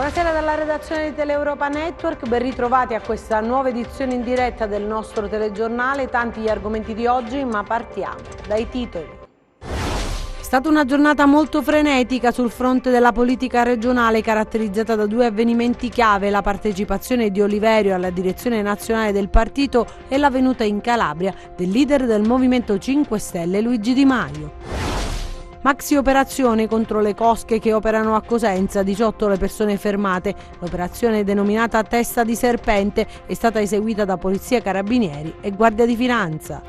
Buonasera dalla redazione di Teleuropa Network, ben ritrovati a questa nuova edizione in diretta del nostro telegiornale. Tanti gli argomenti di oggi, ma partiamo dai titoli. È stata una giornata molto frenetica sul fronte della politica regionale, caratterizzata da due avvenimenti chiave: la partecipazione di Oliverio alla direzione nazionale del partito e la venuta in Calabria del leader del Movimento 5 Stelle Luigi Di Maio. Maxi operazione contro le cosche che operano a Cosenza, 18 le persone fermate. L'operazione, denominata Testa di Serpente, è stata eseguita da Polizia, Carabinieri e Guardia di Finanza.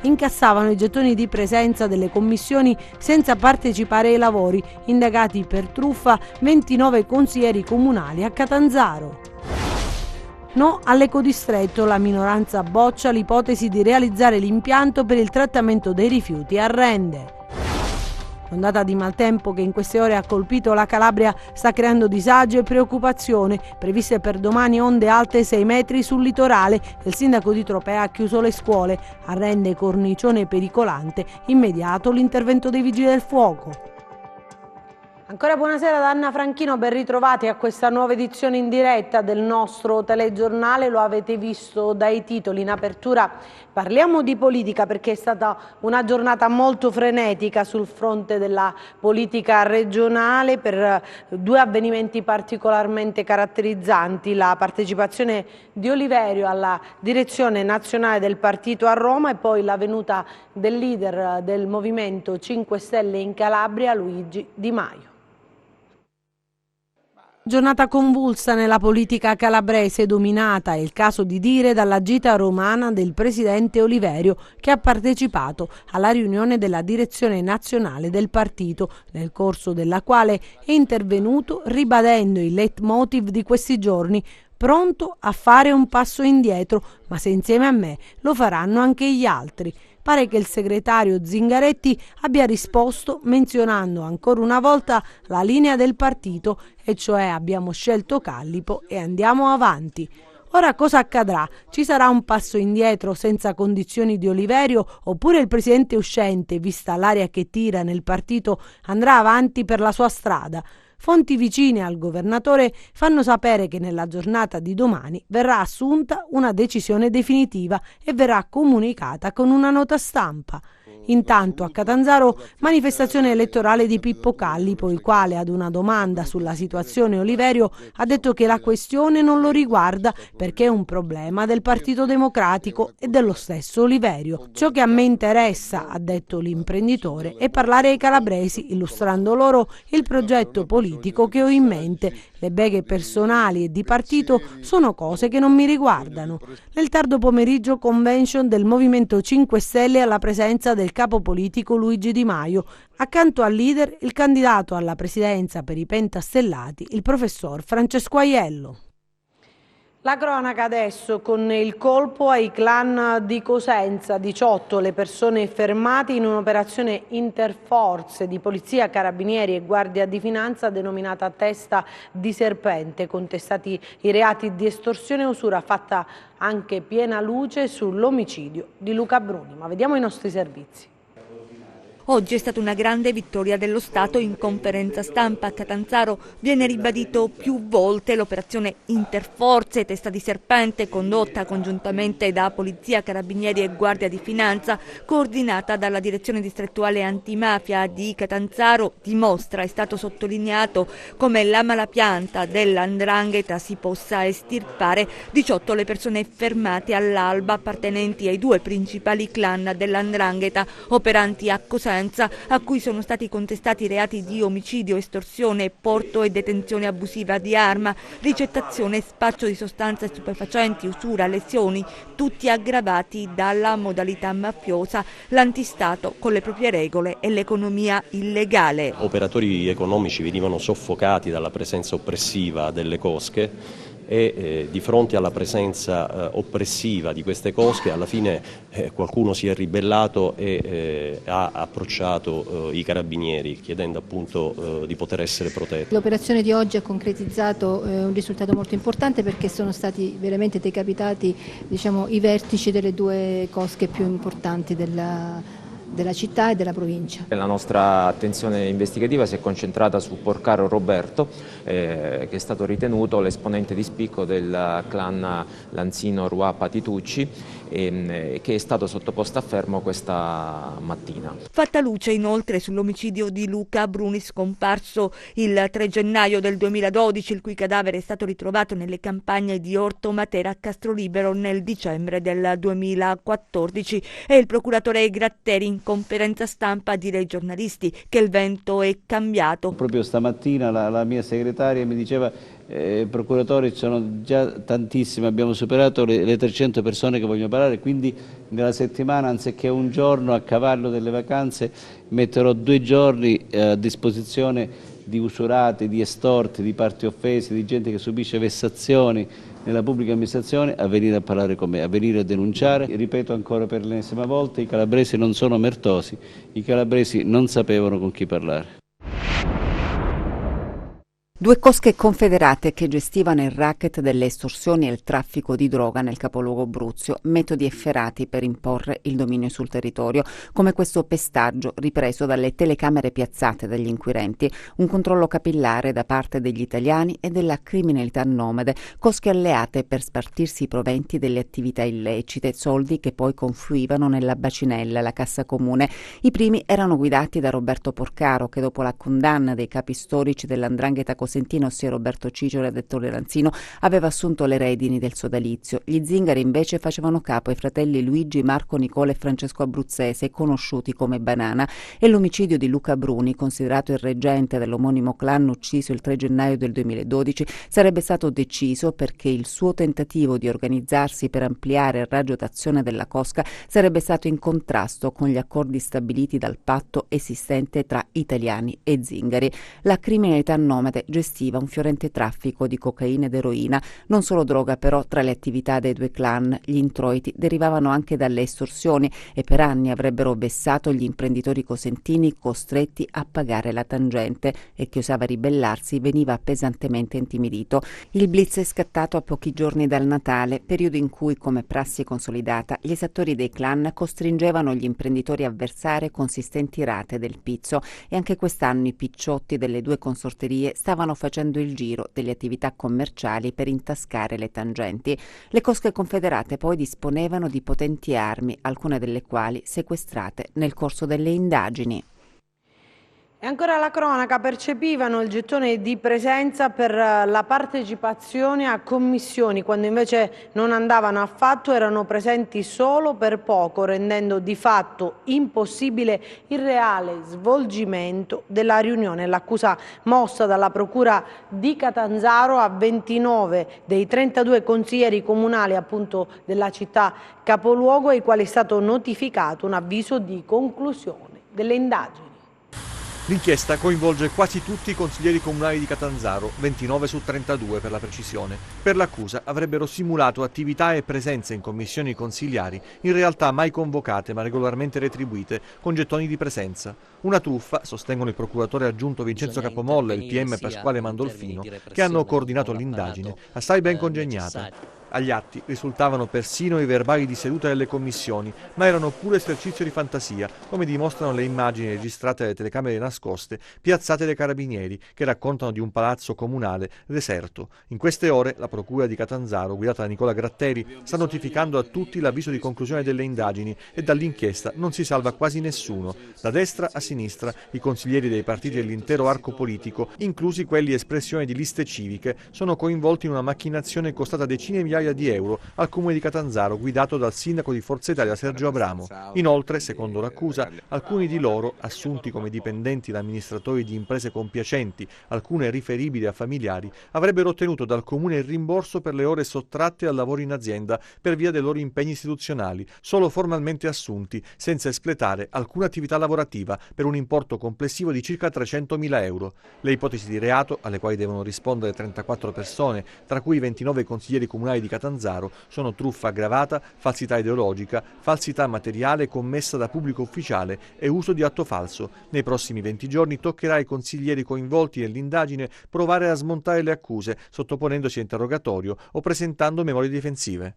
Incassavano i gettoni di presenza delle commissioni senza partecipare ai lavori. Indagati per truffa 29 consiglieri comunali a Catanzaro. No all'ecodistretto, la minoranza boccia l'ipotesi di realizzare l'impianto per il trattamento dei rifiuti a Rende. L'ondata di maltempo che in queste ore ha colpito la Calabria sta creando disagio e preoccupazione. Previste per domani onde alte 6 metri sul litorale. Il sindaco di Tropea ha chiuso le scuole. A Rende, cornicione pericolante. Immediato l'intervento dei vigili del fuoco. Ancora buonasera da Anna Franchino, ben ritrovati a questa nuova edizione in diretta del nostro telegiornale. Lo avete visto dai titoli. In apertura parliamo di politica perché è stata una giornata molto frenetica sul fronte della politica regionale per due avvenimenti particolarmente caratterizzanti: la partecipazione di Oliverio alla direzione nazionale del partito a Roma e poi la venuta del leader del Movimento 5 Stelle in Calabria, Luigi Di Maio. Giornata convulsa nella politica calabrese, dominata, è il caso di dire, dalla gita romana del presidente Oliverio, che ha partecipato alla riunione della direzione nazionale del partito, nel corso della quale è intervenuto ribadendo il leitmotiv di questi giorni: pronto a fare un passo indietro, ma se insieme a me lo faranno anche gli altri. Pare che il segretario Zingaretti abbia risposto menzionando ancora una volta la linea del partito, e cioè abbiamo scelto Callipo e andiamo avanti. Ora cosa accadrà? Ci sarà un passo indietro senza condizioni di Oliverio, oppure il presidente uscente, vista l'aria che tira nel partito, andrà avanti per la sua strada? Fonti vicine al governatore fanno sapere che nella giornata di domani verrà assunta una decisione definitiva e verrà comunicata con una nota stampa. Intanto a Catanzaro manifestazione elettorale di Pippo Callipo, il quale ad una domanda sulla situazione Oliverio ha detto che la questione non lo riguarda perché è un problema del Partito Democratico e dello stesso Oliverio. Ciò che a me interessa, ha detto l'imprenditore, è parlare ai calabresi, illustrando loro il progetto politico che ho in mente. Le beghe personali e di partito sono cose che non mi riguardano. Nel tardo pomeriggio convention del Movimento 5 Stelle alla presenza del capo politico Luigi Di Maio. Accanto al leader il candidato alla presidenza per i pentastellati, il professor Francesco Aiello. La cronaca adesso con il colpo ai clan di Cosenza, 18 le persone fermate in un'operazione interforze di Polizia, Carabinieri e Guardia di Finanza denominata Testa di Serpente, contestati i reati di estorsione e usura, fatta anche piena luce sull'omicidio di Luca Bruni. Ma vediamo i nostri servizi. Oggi è stata una grande vittoria dello Stato. In conferenza stampa a Catanzaro viene ribadito più volte l'operazione Interforze Testa di Serpente, condotta congiuntamente da Polizia, Carabinieri e Guardia di Finanza, coordinata dalla Direzione Distrettuale Antimafia di Catanzaro, dimostra, è stato sottolineato, come la malapianta dell''ndrangheta si possa estirpare. 18 le persone fermate all'alba, appartenenti ai due principali clan dell''ndrangheta operanti a Cosenza, a cui sono stati contestati reati di omicidio, estorsione, porto e detenzione abusiva di arma, ricettazione e spaccio di sostanze stupefacenti, usura, lesioni, tutti aggravati dalla modalità mafiosa, l'antistato con le proprie regole e l'economia illegale. Operatori economici venivano soffocati dalla presenza oppressiva delle cosche e di fronte alla presenza oppressiva di queste cosche alla fine qualcuno si è ribellato e ha approcciato i carabinieri chiedendo appunto di poter essere protetti. L'operazione di oggi ha concretizzato un risultato molto importante perché sono stati veramente decapitati, diciamo, i vertici delle due cosche più importanti della città e della provincia. La nostra attenzione investigativa si è concentrata su Porcaro Roberto, che è stato ritenuto l'esponente di spicco del clan Lanzino Ruà Patitucci, che è stato sottoposto a fermo questa mattina. Fatta luce inoltre sull'omicidio di Luca Bruni, scomparso il 3 gennaio del 2012, il cui cadavere è stato ritrovato nelle campagne di Orto Matera a Castrolibero nel dicembre del 2014, e il procuratore Gratteri in conferenza stampa a dire ai giornalisti che il vento è cambiato. Proprio stamattina la mia segretaria mi diceva procuratori sono già tantissimi, abbiamo superato le 300 persone che vogliono parlare, quindi nella settimana anziché un giorno a cavallo delle vacanze metterò 2 giorni a disposizione di usurati, di estorti, di parti offese, di gente che subisce vessazioni nella pubblica amministrazione a venire a parlare con me, a venire a denunciare. Ripeto ancora per l'ennesima volta, i calabresi non sono omertosi, i calabresi non sapevano con chi parlare. 2 cosche confederate che gestivano il racket delle estorsioni e il traffico di droga nel capoluogo Bruzio, metodi efferati per imporre il dominio sul territorio, come questo pestaggio ripreso dalle telecamere piazzate dagli inquirenti, un controllo capillare da parte degli italiani e della criminalità nomade, cosche alleate per spartirsi i proventi delle attività illecite, soldi che poi confluivano nella bacinella, la cassa comune. I primi erano guidati da Roberto Porcaro, che dopo la condanna dei capi storici dell''ndrangheta cosentino, ossia Roberto Ciciola e Ettore Lanzino, aveva assunto le redini del sodalizio. Gli zingari invece facevano capo ai fratelli Luigi, Marco, Nicola e Francesco Abruzzese, conosciuti come Banana, e l'omicidio di Luca Bruni, considerato il reggente dell'omonimo clan ucciso il 3 gennaio del 2012, sarebbe stato deciso perché il suo tentativo di organizzarsi per ampliare il raggio d'azione della cosca sarebbe stato in contrasto con gli accordi stabiliti dal patto esistente tra italiani e zingari. La criminalità nomade gestiva un fiorente traffico di cocaina ed eroina, non solo droga però. Tra le attività dei 2 clan gli introiti derivavano anche dalle estorsioni e per anni avrebbero vessato gli imprenditori cosentini costretti a pagare la tangente, e chi osava ribellarsi veniva pesantemente intimidito. Il blitz è scattato a pochi giorni dal Natale, periodo in cui, come prassi consolidata, gli esattori dei clan costringevano gli imprenditori a versare consistenti rate del pizzo, e anche quest'anno i picciotti delle 2 consorterie stavano facendo il giro delle attività commerciali per intascare le tangenti. Le cosche confederate poi disponevano di potenti armi, alcune delle quali sequestrate nel corso delle indagini. E ancora la cronaca: percepivano il gettone di presenza per la partecipazione a commissioni, quando invece non andavano affatto, erano presenti solo per poco, rendendo di fatto impossibile il reale svolgimento della riunione. L'accusa mossa dalla Procura di Catanzaro a 29 dei 32 consiglieri comunali appunto della città capoluogo, ai quali è stato notificato un avviso di conclusione delle indagini. L'inchiesta coinvolge quasi tutti i consiglieri comunali di Catanzaro, 29 su 32 per la precisione. Per l'accusa avrebbero simulato attività e presenze in commissioni consigliari, in realtà mai convocate ma regolarmente retribuite, con gettoni di presenza. Una truffa, sostengono il procuratore aggiunto Vincenzo Capomolla e il PM Pasquale Mandolfino, che hanno coordinato l'indagine, assai ben congegnata. Agli atti risultavano persino i verbali di seduta delle commissioni, ma erano pure esercizio di fantasia, come dimostrano le immagini registrate dalle telecamere nascoste piazzate dai carabinieri, che raccontano di un palazzo comunale deserto. In queste ore la Procura di Catanzaro, guidata da Nicola Gratteri, sta notificando a tutti l'avviso di conclusione delle indagini, e dall'inchiesta non si salva quasi nessuno. Da destra a sinistra i consiglieri dei partiti dell'intero arco politico, inclusi quelli espressione di liste civiche, sono coinvolti in una macchinazione costata decine di migliaia di euro al comune di Catanzaro, guidato dal sindaco di Forza Italia Sergio Abramo. Inoltre, secondo l'accusa, alcuni di loro, assunti come dipendenti da amministratori di imprese compiacenti, alcune riferibili a familiari, avrebbero ottenuto dal comune il rimborso per le ore sottratte al lavoro in azienda per via dei loro impegni istituzionali, solo formalmente assunti, senza espletare alcuna attività lavorativa, per un importo complessivo di circa 300.000 euro. Le ipotesi di reato, alle quali devono rispondere 34 persone, tra cui 29 consiglieri comunali di Catanzaro, sono truffa aggravata, falsità ideologica, falsità materiale commessa da pubblico ufficiale e uso di atto falso. Nei prossimi 20 giorni toccherà ai consiglieri coinvolti nell'indagine provare a smontare le accuse, sottoponendosi a interrogatorio o presentando memorie difensive.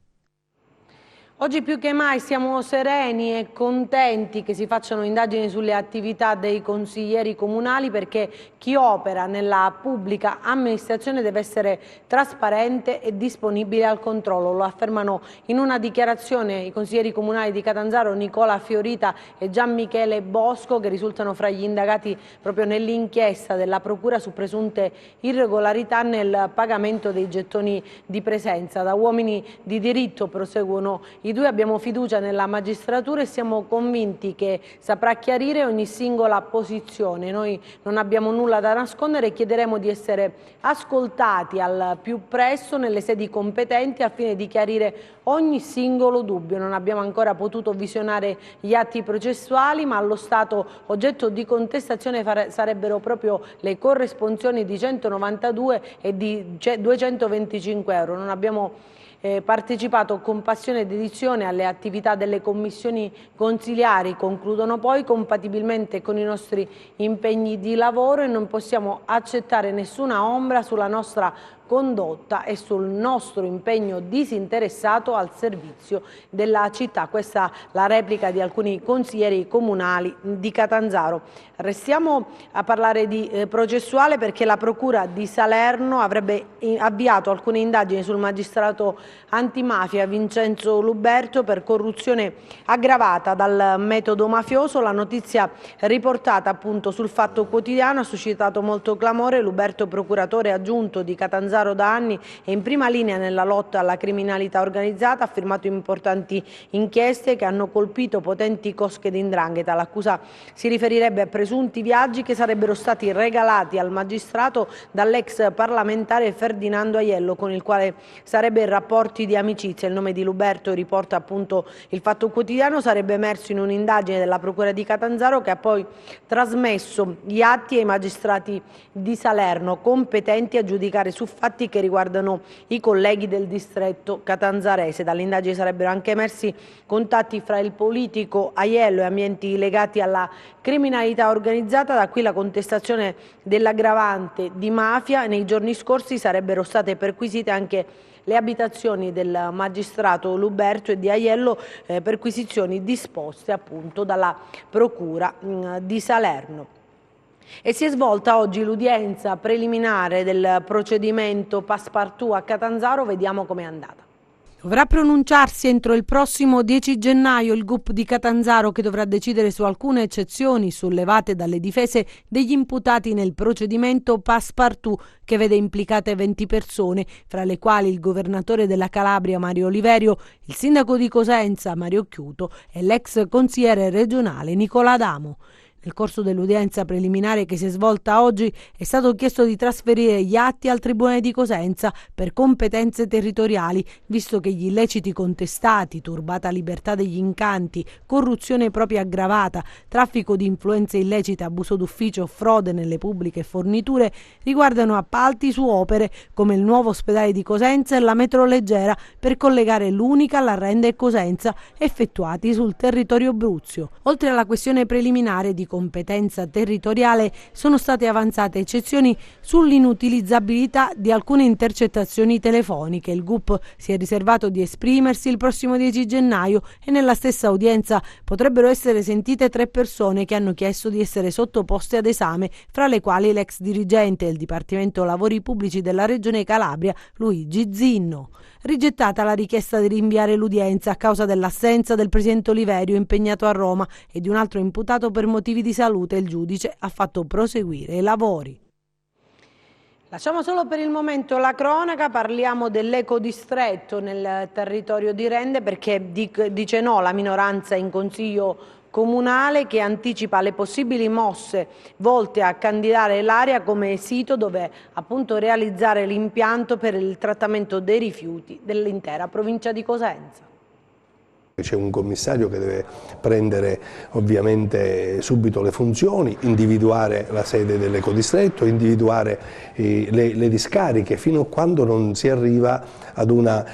Oggi più che mai siamo sereni e contenti che si facciano indagini sulle attività dei consiglieri comunali, perché chi opera nella pubblica amministrazione deve essere trasparente e disponibile al controllo. Lo affermano in una dichiarazione i consiglieri comunali di Catanzaro Nicola Fiorita e Gian Michele Bosco, che risultano fra gli indagati proprio nell'inchiesta della Procura su presunte irregolarità nel pagamento dei gettoni di presenza. Da uomini di diritto, proseguono i due, abbiamo fiducia nella magistratura e siamo convinti che saprà chiarire ogni singola posizione. Noi non abbiamo nulla da nascondere e chiederemo di essere ascoltati al più presto nelle sedi competenti al fine di chiarire ogni singolo dubbio. Non abbiamo ancora potuto visionare gli atti processuali, ma allo stato oggetto di contestazione sarebbero proprio le corresponsioni di 192 e di 225 euro. Non abbiamo partecipato con passione e dedizione alle attività delle commissioni consiliari, concludono poi, compatibilmente con i nostri impegni di lavoro, e non possiamo accettare nessuna ombra sulla nostra condotta e sul nostro impegno disinteressato al servizio della città. Questa la replica di alcuni consiglieri comunali di Catanzaro. Restiamo a parlare di processuale, perché la Procura di Salerno avrebbe avviato alcune indagini sul magistrato antimafia Vincenzo Luberto per corruzione aggravata dal metodo mafioso. La notizia riportata appunto sul Fatto Quotidiano ha suscitato molto clamore. Luberto, procuratore aggiunto di Catanzaro da anni e in prima linea nella lotta alla criminalità organizzata, ha firmato importanti inchieste che hanno colpito potenti cosche di 'ndrangheta. L'accusa si riferirebbe a presunti viaggi che sarebbero stati regalati al magistrato dall'ex parlamentare Ferdinando Aiello, con il quale sarebbe in rapporti di amicizia. Il nome di Luberto, riporta appunto il Fatto Quotidiano, sarebbe emerso in un'indagine della Procura di Catanzaro, che ha poi trasmesso gli atti ai magistrati di Salerno competenti a giudicare su fatti che riguardano i colleghi del distretto catanzarese. Dall'indagine sarebbero anche emersi contatti fra il politico Aiello e ambienti legati alla criminalità organizzata, da qui la contestazione dell'aggravante di mafia. Nei giorni scorsi sarebbero state perquisite anche le abitazioni del magistrato Luberto e di Aiello, perquisizioni disposte appunto dalla Procura di Salerno. E si è svolta oggi l'udienza preliminare del procedimento Passepartout a Catanzaro. Vediamo com'è andata. Dovrà pronunciarsi entro il prossimo 10 gennaio il GUP di Catanzaro, che dovrà decidere su alcune eccezioni sollevate dalle difese degli imputati nel procedimento Passepartout, che vede implicate 20 persone, fra le quali il governatore della Calabria Mario Oliverio, il sindaco di Cosenza Mario Chiuto e l'ex consigliere regionale Nicola Adamo. Nel corso dell'udienza preliminare che si è svolta oggi è stato chiesto di trasferire gli atti al Tribunale di Cosenza per competenze territoriali, visto che gli illeciti contestati, turbata libertà degli incanti, corruzione propria aggravata, traffico di influenze illecite, abuso d'ufficio, frode nelle pubbliche forniture, riguardano appalti su opere come il nuovo ospedale di Cosenza e la metro leggera per collegare l'Unica, l'Arrenda e Cosenza, effettuati sul territorio Bruzio. Oltre alla questione preliminare di competenza territoriale, sono state avanzate eccezioni sull'inutilizzabilità di alcune intercettazioni telefoniche. Il GUP si è riservato di esprimersi il prossimo 10 gennaio e nella stessa udienza potrebbero essere sentite 3 persone che hanno chiesto di essere sottoposte ad esame, fra le quali l'ex dirigente del Dipartimento Lavori Pubblici della Regione Calabria, Luigi Zinno. Rigettata la richiesta di rinviare l'udienza a causa dell'assenza del presidente Oliverio, impegnato a Roma, e di un altro imputato per motivi di salute, il giudice ha fatto proseguire i lavori. Lasciamo solo per il momento la cronaca, parliamo dell'ecodistretto nel territorio di Rende, perché dice no la minoranza in consiglio comunale, che anticipa le possibili mosse volte a candidare l'area come sito dove appunto realizzare l'impianto per il trattamento dei rifiuti dell'intera provincia di Cosenza. C'è un commissario che deve prendere ovviamente subito le funzioni, individuare la sede dell'ecodistretto, individuare le discariche, fino a quando non si arriva ad una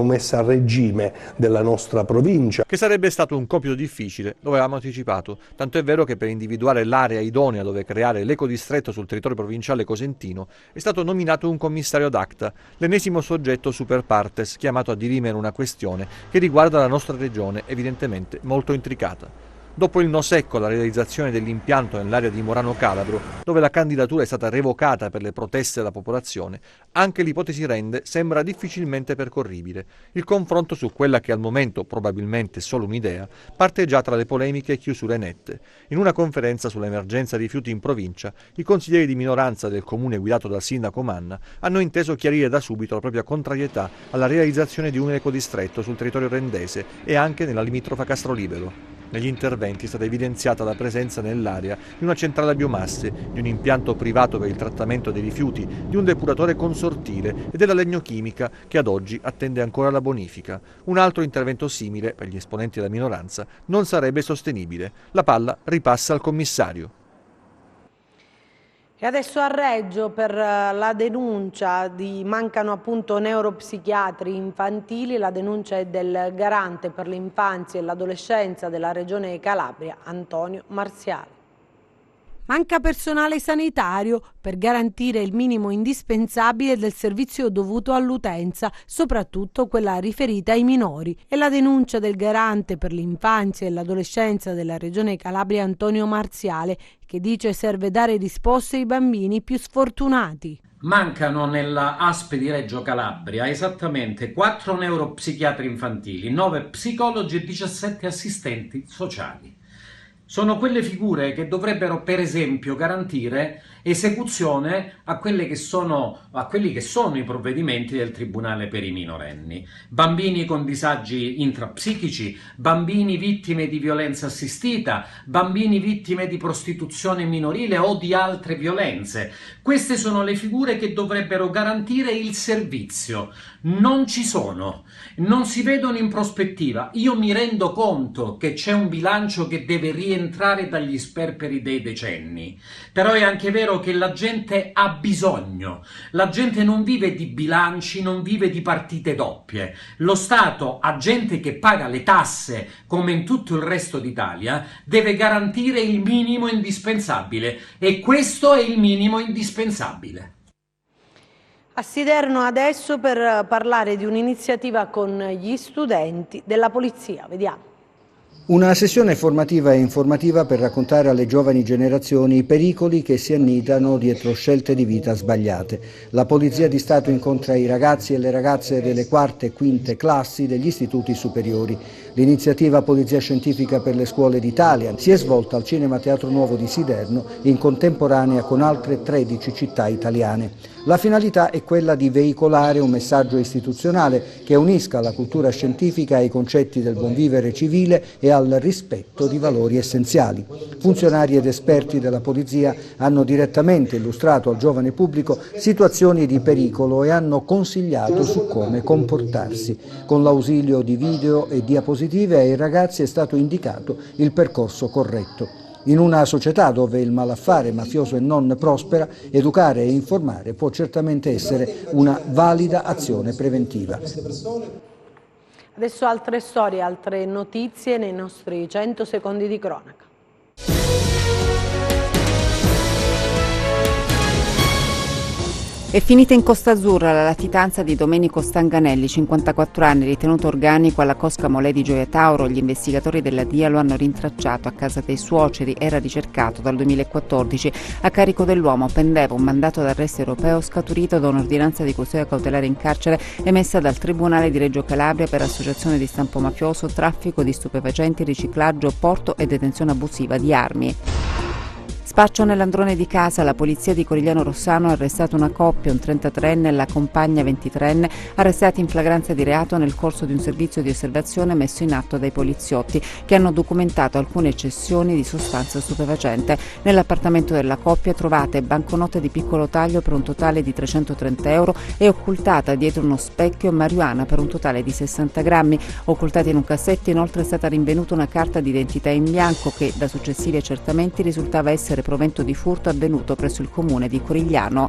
messa a regime della nostra provincia. Che sarebbe stato un compito difficile, lo avevamo anticipato, tanto è vero che per individuare l'area idonea dove creare l'ecodistretto sul territorio provinciale cosentino è stato nominato un commissario ad acta, l'ennesimo soggetto super partes chiamato a dirimere una questione che riguarda la nostra regione, evidentemente molto intricata. Dopo il no secco alla realizzazione dell'impianto nell'area di Morano Calabro, dove la candidatura è stata revocata per le proteste della popolazione, anche l'ipotesi Rende sembra difficilmente percorribile. Il confronto su quella che al momento probabilmente è solo un'idea parte già tra le polemiche e chiusure nette. In una conferenza sull'emergenza rifiuti in provincia, i consiglieri di minoranza del comune guidato dal sindaco Manna hanno inteso chiarire da subito la propria contrarietà alla realizzazione di un ecodistretto sul territorio rendese e anche nella limitrofa Castrolibero. Negli interventi è stata evidenziata la presenza nell'area di una centrale a biomasse, di un impianto privato per il trattamento dei rifiuti, di un depuratore consortile e della legnochimica che ad oggi attende ancora la bonifica. Un altro intervento simile, per gli esponenti della minoranza, non sarebbe sostenibile. La palla ripassa al commissario. E adesso a Reggio per la denuncia mancano appunto neuropsichiatri infantili, la denuncia è del garante per l'infanzia e l'adolescenza della Regione Calabria, Antonio Marziale. Manca personale sanitario per garantire il minimo indispensabile del servizio dovuto all'utenza, soprattutto quella riferita ai minori. È la denuncia del garante per l'infanzia e l'adolescenza della Regione Calabria, Antonio Marziale, che dice serve dare risposte ai bambini più sfortunati. Mancano nella ASP di Reggio Calabria esattamente 4 neuropsichiatri infantili, 9 psicologi e 17 assistenti sociali. Sono quelle figure che dovrebbero, per esempio, garantire esecuzione a quelli che sono i provvedimenti del Tribunale per i minorenni. Bambini con disagi intrapsichici, bambini vittime di violenza assistita, bambini vittime di prostituzione minorile o di altre violenze. Queste sono le figure che dovrebbero garantire il servizio. Non ci sono, non si vedono in prospettiva. Io mi rendo conto che c'è un bilancio che deve rientrare dagli sperperi dei decenni, però è anche vero che la gente ha bisogno, la gente non vive di bilanci, non vive di partite doppie. Lo Stato, a gente che paga le tasse come in tutto il resto d'Italia, deve garantire il minimo indispensabile e questo è il minimo indispensabile. A Siderno adesso per parlare di un'iniziativa con gli studenti della polizia, vediamo. Una sessione formativa e informativa per raccontare alle giovani generazioni i pericoli che si annidano dietro scelte di vita sbagliate. La Polizia di Stato incontra i ragazzi e le ragazze delle quarte e quinte classi degli istituti superiori. L'iniziativa Polizia Scientifica per le Scuole d'Italia si è svolta al Cinema Teatro Nuovo di Siderno in contemporanea con altre 13 città italiane. La finalità è quella di veicolare un messaggio istituzionale che unisca la cultura scientifica ai concetti del buon vivere civile e al rispetto di valori essenziali. Funzionari ed esperti della Polizia hanno direttamente illustrato al giovane pubblico situazioni di pericolo e hanno consigliato su come comportarsi. Con l'ausilio di video e diapositive ai ragazzi è stato indicato il percorso corretto. In una società dove il malaffare mafioso e non prospera, educare e informare può certamente essere una valida azione preventiva. Adesso altre storie, altre notizie nei nostri 100 secondi di cronaca. È finita in Costa Azzurra la latitanza di Domenico Stanganelli, 54 anni, ritenuto organico alla Cosca Molè di Gioia Tauro. Gli investigatori della DIA lo hanno rintracciato a casa dei suoceri, era ricercato dal 2014. A carico dell'uomo pendeva un mandato d'arresto europeo scaturito da un'ordinanza di custodia cautelare in carcere emessa dal Tribunale di Reggio Calabria per associazione di stampo mafioso, traffico di stupefacenti, riciclaggio, porto e detenzione abusiva di armi. Spaccio nell'androne di casa. La polizia di Corigliano Rossano ha arrestato una coppia, un 33enne e la compagna 23enne, arrestati in flagranza di reato nel corso di un servizio di osservazione messo in atto dai poliziotti, che hanno documentato alcune cessioni di sostanza stupefacente. Nell'appartamento della coppia trovate banconote di piccolo taglio per un totale di 330 euro e occultata dietro uno specchio marijuana per un totale di 60 grammi. Occultata in un cassetto inoltre è stata rinvenuta una carta d'identità in bianco che, da successivi accertamenti, risultava essere provento di furto avvenuto presso il comune di Corigliano.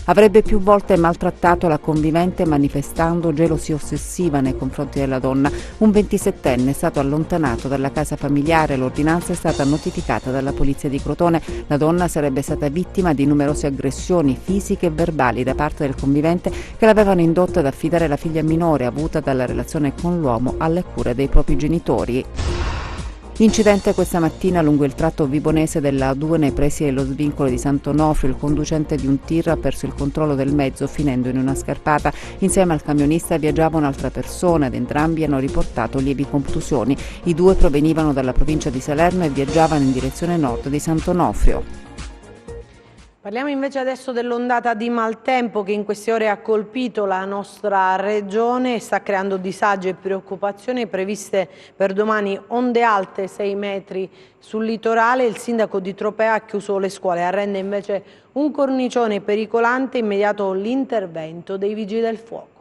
Avrebbe più volte maltrattato la convivente manifestando gelosia ossessiva nei confronti della donna. Un 27enne è stato allontanato dalla casa familiare. L'ordinanza è stata notificata dalla polizia di Crotone. La donna sarebbe stata vittima di numerose aggressioni fisiche e verbali da parte del convivente che l'avevano indotta ad affidare la figlia minore avuta dalla relazione con l'uomo alle cure dei propri genitori. Incidente questa mattina lungo il tratto vibonese della A2 nei pressi dello svincolo di Sant'Onofrio. Il conducente di un tir ha perso il controllo del mezzo finendo in una scarpata. Insieme al camionista viaggiava un'altra persona ed entrambi hanno riportato lievi contusioni. I due provenivano dalla provincia di Salerno e viaggiavano in direzione nord di Sant'Onofrio. Parliamo invece adesso dell'ondata di maltempo che in queste ore ha colpito la nostra regione e sta creando disagi e preoccupazioni. Previste per domani onde alte 6 metri sul litorale. Il sindaco di Tropea ha chiuso le scuole, arrende invece un cornicione pericolante, immediato l'intervento dei vigili del fuoco.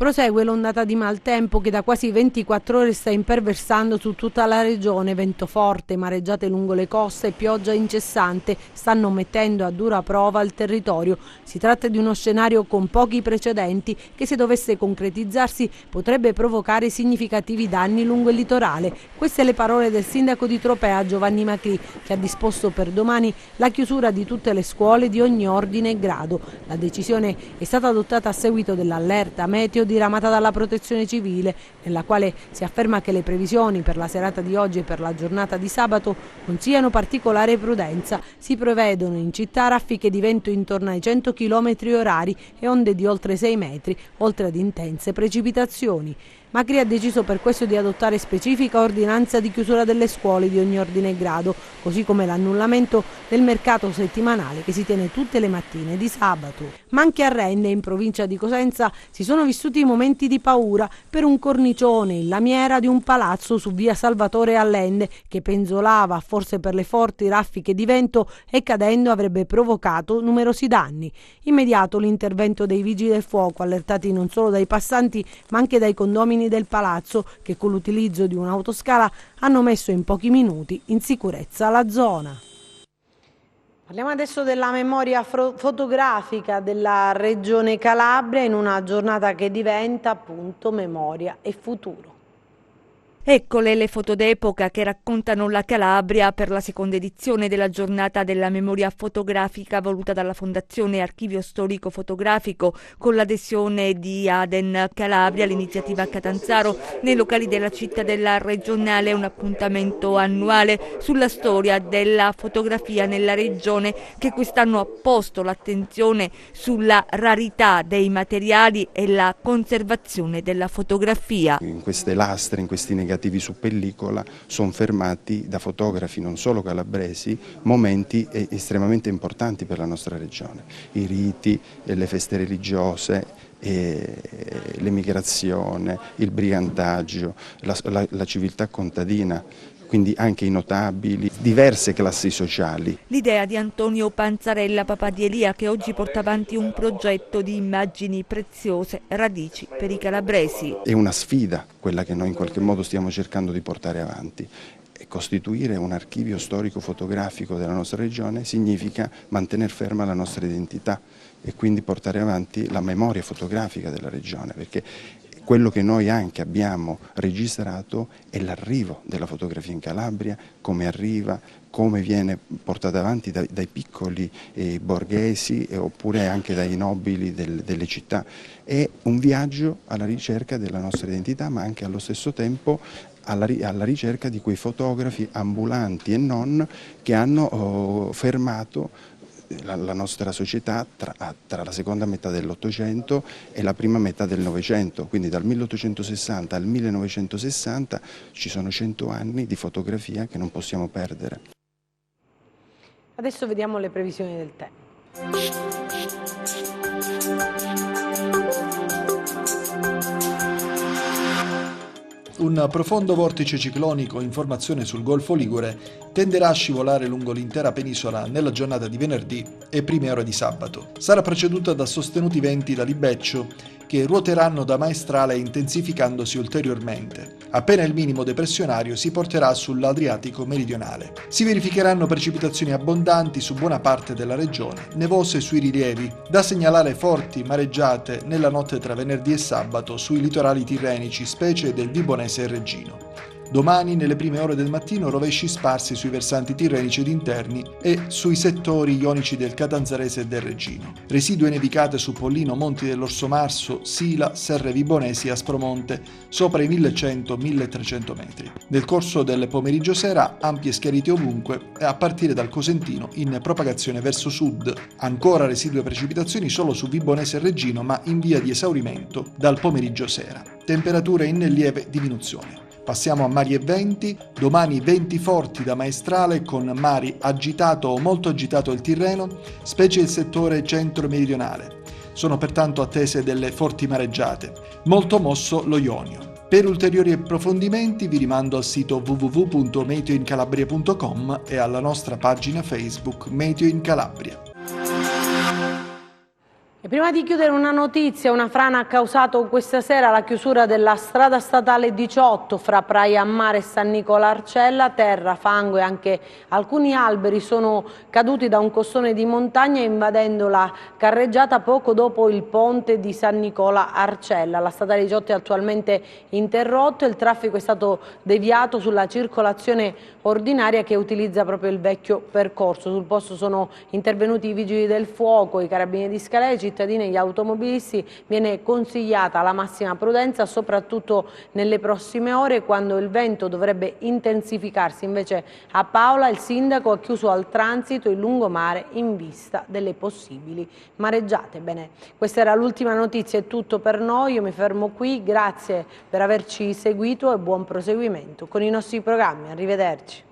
Prosegue l'ondata di maltempo che da quasi 24 ore sta imperversando su tutta la regione. Vento forte, mareggiate lungo le coste e pioggia incessante stanno mettendo a dura prova il territorio. Si tratta di uno scenario con pochi precedenti che, se dovesse concretizzarsi, potrebbe provocare significativi danni lungo il litorale. Queste le parole del sindaco di Tropea, Giovanni Macri, che ha disposto per domani la chiusura di tutte le scuole di ogni ordine e grado. La decisione è stata adottata a seguito dell'allerta meteo diramata dalla Protezione Civile, nella quale si afferma che le previsioni per la serata di oggi e per la giornata di sabato consigliano particolare prudenza. Si prevedono in città raffiche di vento intorno ai 100 km/h e onde di oltre 6 metri, oltre ad intense precipitazioni. Macri ha deciso per questo di adottare specifica ordinanza di chiusura delle scuole di ogni ordine e grado, così come l'annullamento del mercato settimanale che si tiene tutte le mattine di sabato. Ma anche a Rende, in provincia di Cosenza, si sono vissuti momenti di paura per un cornicione in lamiera di un palazzo su via Salvatore Allende che penzolava, forse per le forti raffiche di vento, e cadendo avrebbe provocato numerosi danni. Immediato l'intervento dei vigili del fuoco, allertati non solo dai passanti ma anche dai condomini del palazzo, che con l'utilizzo di un'autoscala hanno messo in pochi minuti in sicurezza la zona. Parliamo adesso della memoria fotografica della Regione Calabria in una giornata che diventa appunto memoria e futuro. Eccole le foto d'epoca che raccontano la Calabria per la seconda edizione della giornata della memoria fotografica voluta dalla Fondazione Archivio Storico Fotografico con l'adesione di Aden Calabria, l'iniziativa Catanzaro, nei locali della cittadella regionale. Un appuntamento annuale sulla storia della fotografia nella regione, che quest'anno ha posto l'attenzione sulla rarità dei materiali e la conservazione della fotografia. In queste lastre, in questi negativi su pellicola, sono fermati da fotografi non solo calabresi momenti estremamente importanti per la nostra regione: i riti, le feste religiose, l'emigrazione, il brigantaggio, la civiltà contadina, quindi anche i notabili, diverse classi sociali. L'idea di Antonio Panzarella, papà di Elia, che oggi porta avanti un progetto di immagini preziose, radici per i calabresi. È una sfida quella che noi in qualche modo stiamo cercando di portare avanti. E costituire un archivio storico-fotografico della nostra regione significa mantenere ferma la nostra identità e quindi portare avanti la memoria fotografica della regione, perché quello che noi anche abbiamo registrato è l'arrivo della fotografia in Calabria, come arriva, come viene portata avanti dai piccoli borghesi oppure anche dai nobili delle città. È un viaggio alla ricerca della nostra identità, ma anche allo stesso tempo alla ricerca di quei fotografi ambulanti e non che hanno fermato la nostra società tra la seconda metà dell'Ottocento e la prima metà del Novecento, quindi dal 1860 al 1960 ci sono 100 anni di fotografia che non possiamo perdere. Adesso vediamo le previsioni del tempo. Un profondo vortice ciclonico in formazione sul Golfo Ligure tenderà a scivolare lungo l'intera penisola nella giornata di venerdì e prime ore di sabato. Sarà preceduta da sostenuti venti da libeccio che ruoteranno da maestrale intensificandosi ulteriormente. Appena il minimo depressionario si porterà sull'Adriatico meridionale. Si verificheranno precipitazioni abbondanti su buona parte della regione, nevose sui rilievi, da segnalare forti mareggiate nella notte tra venerdì e sabato sui litorali tirrenici, specie del Vibonese e Reggino. Domani, nelle prime ore del mattino, rovesci sparsi sui versanti tirrenici ed interni e sui settori ionici del Catanzarese e del Reggino. Residue nevicate su Pollino, Monti dell'Orso Marso, Sila, Serre Vibonesi e Aspromonte, sopra i 1100-1300 metri. Nel corso del pomeriggio sera, ampie schiarite ovunque, e a partire dal Cosentino in propagazione verso sud. Ancora residue precipitazioni solo su Vibonese e Reggino, ma in via di esaurimento dal pomeriggio sera. Temperature in lieve diminuzione. Passiamo a mari e venti. Domani venti forti da maestrale con mari agitato o molto agitato il Tirreno, specie il settore centro-meridionale. Sono pertanto attese delle forti mareggiate. Molto mosso lo Ionio. Per ulteriori approfondimenti vi rimando al sito www.meteoincalabria.com e alla nostra pagina Facebook Meteo in Calabria. E prima di chiudere una notizia, una frana ha causato questa sera la chiusura della strada statale 18 fra Praia a Mare e San Nicola Arcella. Terra, fango e anche alcuni alberi sono caduti da un costone di montagna invadendo la carreggiata poco dopo il ponte di San Nicola Arcella. La statale 18 è attualmente interrotta e il traffico è stato deviato sulla circolazione ordinaria che utilizza proprio il vecchio percorso. Sul posto sono intervenuti i vigili del fuoco, i carabinieri di Scalea, cittadini e gli automobilisti. Viene consigliata la massima prudenza soprattutto nelle prossime ore quando il vento dovrebbe intensificarsi. Invece a Paola il sindaco ha chiuso al transito il lungomare in vista delle possibili mareggiate. Bene, questa era l'ultima notizia, è tutto per noi, io mi fermo qui, grazie per averci seguito e buon proseguimento con i nostri programmi, arrivederci.